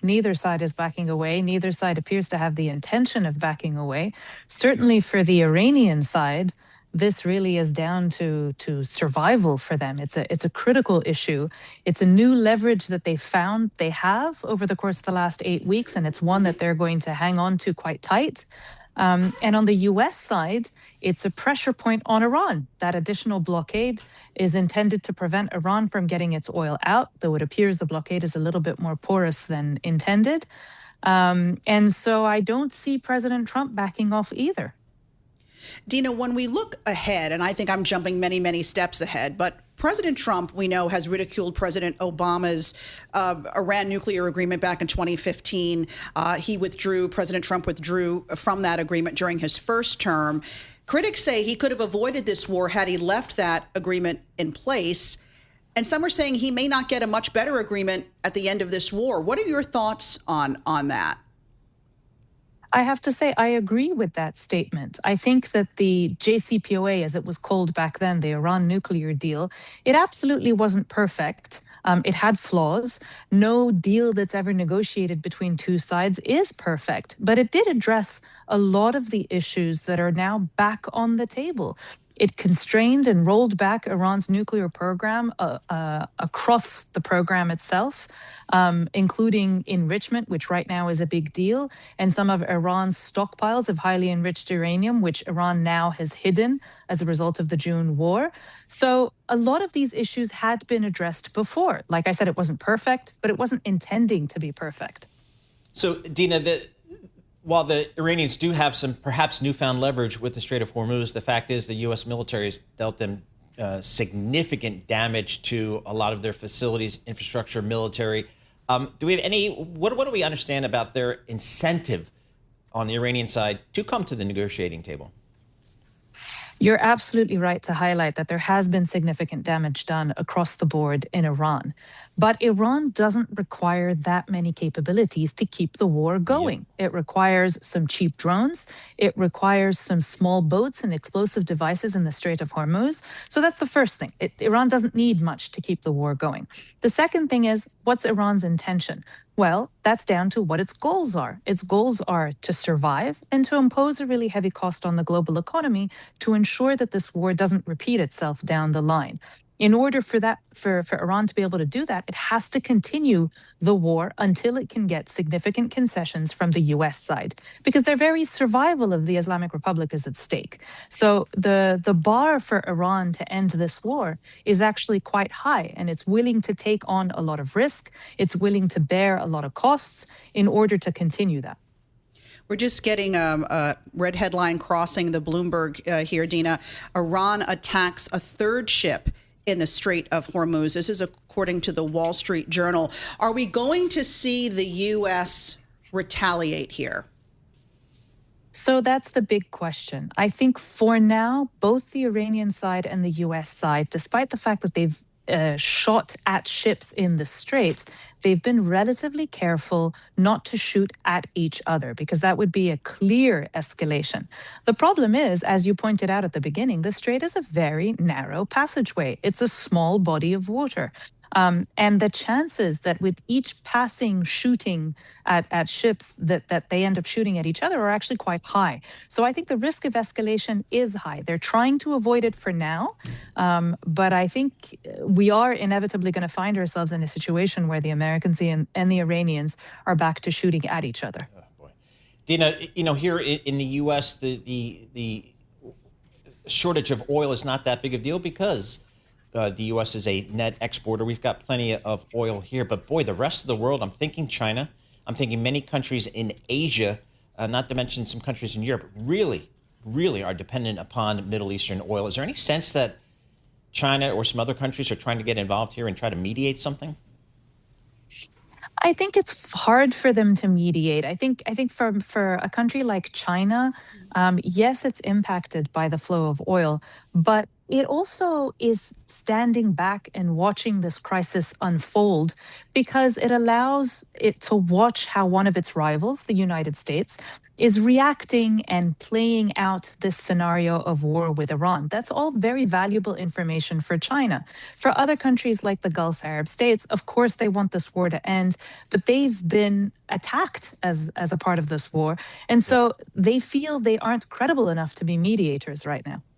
Neither side is backing away. Neither side appears to have the intention of backing away. Certainly for the Iranian side, this really is down to survival for them. It's a critical issue. It's a new leverage that they found they have over the course of the last 8 weeks, and it's one that they're going to hang on to quite tight. And on the US side, it's a pressure point on Iran. That additional blockade is intended to prevent Iran from getting its oil out, though it appears the blockade is a little bit more porous than intended. And so I don't see President Trump backing off either. Dina, when we look ahead, and I think I'm jumping many, many steps ahead, but President Trump, we know, has ridiculed President Obama's Iran nuclear agreement back in 2015. President Trump withdrew from that agreement during his first term. Critics say he could have avoided this war had he left that agreement in place. And some are saying he may not get a much better agreement at the end of this war. What are your thoughts on that? I have to say, I agree with that statement. I think that the JCPOA, as it was called back then, the Iran nuclear deal, it absolutely wasn't perfect. It had flaws. No deal that's ever negotiated between two sides is perfect, but it did address a lot of the issues that are now back on the table. It constrained and rolled back Iran's nuclear program across the program itself, including enrichment, which right now is a big deal, and some of Iran's stockpiles of highly enriched uranium, which Iran now has hidden as a result of the June war. So a lot of these issues had been addressed before. Like I said, it wasn't perfect, but it wasn't intending to be perfect. So, Dina, while the Iranians do have some perhaps newfound leverage with the Strait of Hormuz, the fact is the U.S. military has dealt them significant damage to a lot of their facilities, infrastructure, military. Do we have what do we understand about their incentive on the Iranian side to come to the negotiating table? You're absolutely right to highlight that there has been significant damage done across the board in Iran. But Iran doesn't require that many capabilities to keep the war going. Yep. It requires some cheap drones. It requires some small boats and explosive devices in the Strait of Hormuz. So that's the first thing. Iran doesn't need much to keep the war going. The second thing is, what's Iran's intention? Well, that's down to what its goals are. Its goals are to survive and to impose a really heavy cost on the global economy to ensure that this war doesn't repeat itself down the line. In order for Iran to be able to do that, it has to continue the war until it can get significant concessions from the US side, because their very survival of the Islamic Republic is at stake. So the bar for Iran to end this war is actually quite high, and it's willing to take on a lot of risk. It's willing to bear a lot of costs in order to continue that. We're just getting a red headline crossing the Bloomberg here, Dina. Iran attacks a third ship in the Strait of Hormuz. This is according to the Wall Street Journal. Are we going to see the U.S. retaliate here? So that's the big question. I think for now, both the Iranian side and the U.S. side, despite the fact that they've shot at ships in the Straits, they've been relatively careful not to shoot at each other, because that would be a clear escalation. The problem is, as you pointed out at the beginning, the Strait is a very narrow passageway. It's a small body of water. And the chances that with each passing shooting at ships that they end up shooting at each other are actually quite high. So I think the risk of escalation is high. They're trying to avoid it for now. But I think we are inevitably going to find ourselves in a situation where the Americans and the Iranians are back to shooting at each other. Oh, boy. Dina, here in the U.S., the shortage of oil is not that big a deal because the U.S. is a net exporter. We've got plenty of oil here. But, boy, the rest of the world, I'm thinking China. I'm thinking many countries in Asia, not to mention some countries in Europe, really are dependent upon Middle Eastern oil. Is there any sense that China or some other countries are trying to get involved here and try to mediate something? I think it's hard for them to mediate. I think for a country like China, yes, it's impacted by the flow of oil, but it also is standing back and watching this crisis unfold because it allows it to watch how one of its rivals, the United States, is reacting and playing out this scenario of war with Iran. That's all very valuable information for China. For other countries like the Gulf Arab states, of course, they want this war to end, but they've been attacked as a part of this war. And so they feel they aren't credible enough to be mediators right now.